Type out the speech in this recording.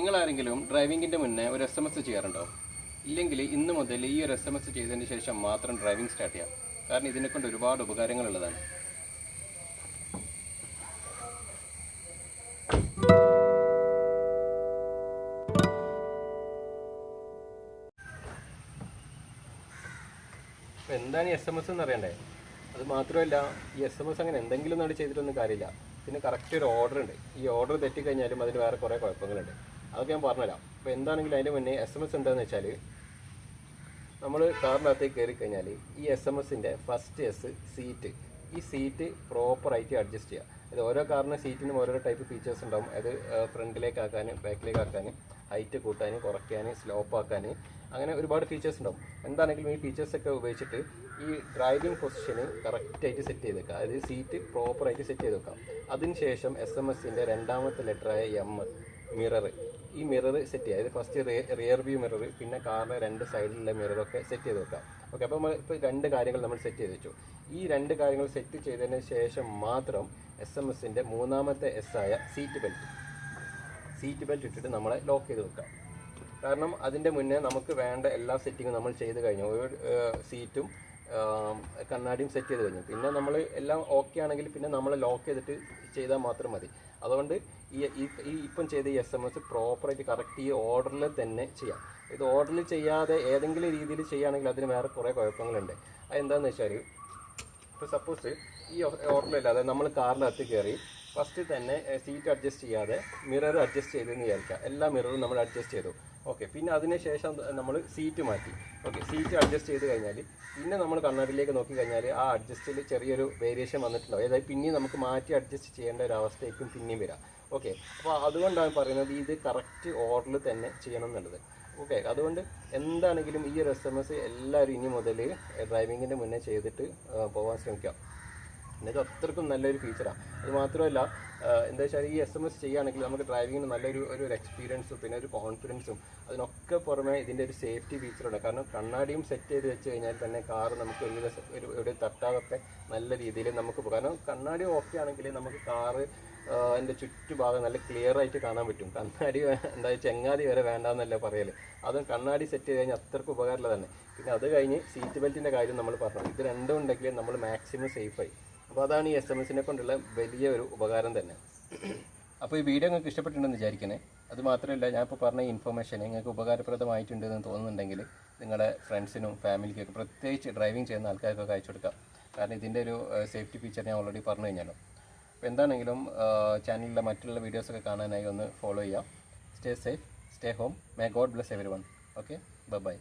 നിങ്ങൾ ആരെങ്കിലും ഡ്രൈവിങ്ങിൻ്റെ മുന്നേ ഒരു SMS ചെയ്യാറുണ്ടോ? ഇല്ലെങ്കിൽ ഇന്ന് മുതൽ ഈ ഒരു SMS ചെയ്തതിന് ശേഷം മാത്രം ഡ്രൈവിംഗ് സ്റ്റാർട്ട് ചെയ്യാം. കാരണം ഇതിനെക്കൊണ്ട് ഒരുപാട് ഉപകാരങ്ങളുള്ളതാണ്. എന്താണ് ഈ SMS എന്ന് അറിയണ്ടേ? അത് മാത്രമല്ല, ഈ SMS അങ്ങനെ എന്തെങ്കിലും നാട് ചെയ്തിട്ടൊന്നും കാര്യമില്ല. പിന്നെ കറക്റ്റ് ഒരു ഓർഡർ ഉണ്ട്. ഈ ഓർഡർ തെറ്റിക്കഴിഞ്ഞാലും അതിന് വേറെ കുറേ കുഴപ്പങ്ങളുണ്ട്. അതൊക്കെ ഞാൻ പറഞ്ഞുതരാം. അപ്പോൾ എന്താണെങ്കിലും അതിൻ്റെ മുന്നേ SMS എന്താണെന്ന് വെച്ചാൽ, നമ്മൾ കാറിനകത്തേക്ക് കയറി കഴിഞ്ഞാൽ ഈ SMS-ൻ്റെ ഫസ്റ്റ് സീറ്റ്, ഈ സീറ്റ് പ്രോപ്പറായിട്ട് അഡ്ജസ്റ്റ് ചെയ്യുക. അത് ഓരോ കാറിൻ്റെ സീറ്റിനും ഓരോ ടൈപ്പ് ഫീച്ചേഴ്സ് ഉണ്ടാവും. അത് ഫ്രണ്ടിലേക്കാക്കാൻ, ബാക്കിലേക്കാക്കാൻ, ഹൈറ്റ് കൂട്ടാൻ, കുറയ്ക്കാൻ, സ്ലോപ്പ് ആക്കാൻ, അങ്ങനെ ഒരുപാട് ഫീച്ചേഴ്സ് ഉണ്ടാവും. എന്താണെങ്കിലും ഈ ഫീച്ചേഴ്സൊക്കെ ഉപയോഗിച്ചിട്ട് ഈ ഡ്രൈവിംഗ് പൊസിഷന് കറക്റ്റായിട്ട് സെറ്റ് ചെയ്ത് വെക്കുക. അതായത് സീറ്റ് പ്രോപ്പറായിട്ട് സെറ്റ് ചെയ്ത് വെക്കാം. അതിനുശേഷം SMS-ൻ്റെ രണ്ടാമത്തെ ലെറ്ററായ M, മിറർ, ഈ മിറർ സെറ്റ് ചെയ്യുക. അതായത് ഫസ്റ്റ് റിയർ വ്യൂ മിറർ, പിന്നെ കാറിൻ്റെ രണ്ട് സൈഡിലുള്ള മിററൊക്കെ സെറ്റ് ചെയ്ത് വെക്കാം. ഓക്കെ, അപ്പോൾ നമ്മൾ ഇപ്പോൾ രണ്ട് കാര്യങ്ങൾ നമ്മൾ സെറ്റ് ചെയ്ത് വെച്ചു. ഈ രണ്ട് കാര്യങ്ങൾ സെറ്റ് ചെയ്തതിന് ശേഷം മാത്രം SMS-ൻ്റെ മൂന്നാമത്തെ S ആയ സീറ്റ് ബെൽറ്റ് ഇട്ടിട്ട് നമ്മളെ ലോക്ക് ചെയ്ത് വെക്കാം. കാരണം അതിൻ്റെ മുന്നേ നമുക്ക് വേണ്ട എല്ലാ സെറ്റിങ്ങും നമ്മൾ ചെയ്ത് കഴിഞ്ഞു. ഒരു സീറ്റും കണ്ണാടിയും സെറ്റ് ചെയ്ത് കഴിഞ്ഞു. പിന്നെ നമ്മൾ എല്ലാം ഓക്കെ ആണെങ്കിൽ പിന്നെ നമ്മൾ ലോക്ക് ചെയ്തിട്ട് ചെയ്താൽ മാത്രം മതി. അതുകൊണ്ട് ഈ ഇപ്പം ചെയ്ത ഈ SMS പ്രോപ്പറായിട്ട് കറക്റ്റ് ഈ ഓർഡറിൽ തന്നെ ചെയ്യാം. ഇത് ഓർഡറിൽ ചെയ്യാതെ ഏതെങ്കിലും രീതിയിൽ ചെയ്യുകയാണെങ്കിൽ അതിന് വേറെ കുറേ കുഴപ്പങ്ങളുണ്ട്. അതെന്താണെന്ന് വെച്ചാൽ, ഇപ്പോൾ സപ്പോസ് ഈ ഓർഡറിലല്ലാതെ നമ്മൾ കാറിനകത്ത് കയറി ഫസ്റ്റ് തന്നെ സീറ്റ് അഡ്ജസ്റ്റ് ചെയ്യാതെ മിറർ അഡ്ജസ്റ്റ് ചെയ്തെന്ന് വിചാരിക്കുക. എല്ലാ മിററും നമ്മൾ അഡ്ജസ്റ്റ് ചെയ്തു. ഓക്കെ, പിന്നെ അതിന് ശേഷം നമ്മൾ സീറ്റ് മാറ്റി. ഓക്കെ, സീറ്റ് അഡ്ജസ്റ്റ് ചെയ്ത് കഴിഞ്ഞാൽ പിന്നെ നമ്മൾ കണ്ണാടിയിലേക്ക് നോക്കി കഴിഞ്ഞാൽ ആ അഡ്ജസ്റ്റിൽ ചെറിയൊരു വേരിയേഷൻ വന്നിട്ടുണ്ടാവും. അതായത് പിന്നെയും നമുക്ക് മാറ്റി അഡ്ജസ്റ്റ് ചെയ്യേണ്ട ഒരു അവസ്ഥയ്ക്കും പിന്നെയും വരാം. ഓക്കെ, അപ്പോൾ അതുകൊണ്ടാണ് പറയുന്നത് ഇത് കറക്റ്റ് ഓർഡറിൽ തന്നെ ചെയ്യണം എന്നുള്ളത്. ഓക്കെ, അതുകൊണ്ട് എന്താണെങ്കിലും ഈ ഒരു SMS എല്ലാവരും ഇനി മുതൽ ഡ്രൈവിങ്ങിൻ്റെ മുന്നേ ചെയ്തിട്ട് പോകാൻ ശ്രമിക്കാം. ഇത് അത്രയ്ക്കും നല്ലൊരു ഫീച്ചറാണ്. അത് മാത്രമല്ല, എന്താ വെച്ചാൽ ഈ SMS ചെയ്യുകയാണെങ്കിൽ നമുക്ക് ഡ്രൈവിങ്ങിന് നല്ലൊരു എക്സ്പീരിയൻസും പിന്നെ ഒരു കോൺഫിഡൻസും അതിനൊക്കെ പുറമെ ഇതിൻ്റെ ഒരു സേഫ്റ്റി ഫീച്ചറുണ്ട്. കാരണം കണ്ണാടിയും സെറ്റ് ചെയ്ത് വെച്ച് കഴിഞ്ഞാൽ തന്നെ കാറ് നമുക്ക് ഒരു തട്ടാതൊക്കെ നല്ല രീതിയിൽ നമുക്ക് പോകും. കാരണം കണ്ണാടി ഓക്കെ ആണെങ്കിൽ നമുക്ക് കാറ് അതിൻ്റെ ചുറ്റുഭാഗം നല്ല ക്ലിയർ ആയിട്ട് കാണാൻ പറ്റും. കണ്ണാടി എന്താ ചെങ്ങാതി വരെ വേണ്ടാന്നല്ല പറയൽ. അതും കണ്ണാടി സെറ്റ് ചെയ്ത് കഴിഞ്ഞാൽ അത്രയ്ക്ക് ഉപകാരമുള്ളതാണ്. പിന്നെ അത് കഴിഞ്ഞ് സീറ്റ് ബെൽറ്റിൻ്റെ കാര്യം നമ്മൾ പറഞ്ഞു. ഇത് രണ്ടും ഉണ്ടെങ്കിൽ നമ്മൾ മാക്സിമം സേഫായി. അപ്പോൾ അതാണ് ഈ SMS-നെ കൊണ്ടുള്ള വലിയ ഒരു ഉപകാരം തന്നെ. അപ്പോൾ ഈ വീഡിയോ നിങ്ങൾക്ക് ഇഷ്ടപ്പെട്ടിട്ടുണ്ടെന്ന് വിചാരിക്കണേ. അത് മാത്രമല്ല, ഞാനിപ്പോൾ പറഞ്ഞ ഇൻഫർമേഷൻ നിങ്ങൾക്ക് ഉപകാരപ്രദമായിട്ടുണ്ടെന്ന് തോന്നുന്നുണ്ടെങ്കിൽ നിങ്ങളുടെ ഫ്രണ്ട്സിനും ഫാമിലിക്കൊക്കെ, പ്രത്യേകിച്ച് ഡ്രൈവിംഗ് ചെയ്യുന്ന ആൾക്കാർക്കൊക്കെ അയച്ചു കൊടുക്കാം. കാരണം ഇതിൻ്റെ ഒരു സേഫ്റ്റി ഫീച്ചർ ഞാൻ ഓൾറെഡി പറഞ്ഞു കഴിഞ്ഞാലോ. അപ്പോൾ എന്താണെങ്കിലും ചാനലിലെ മറ്റുള്ള വീഡിയോസൊക്കെ കാണാനായി ഒന്ന് ഫോളോ ചെയ്യാം. Stay safe, stay home, may God bless everyone. Okay, by.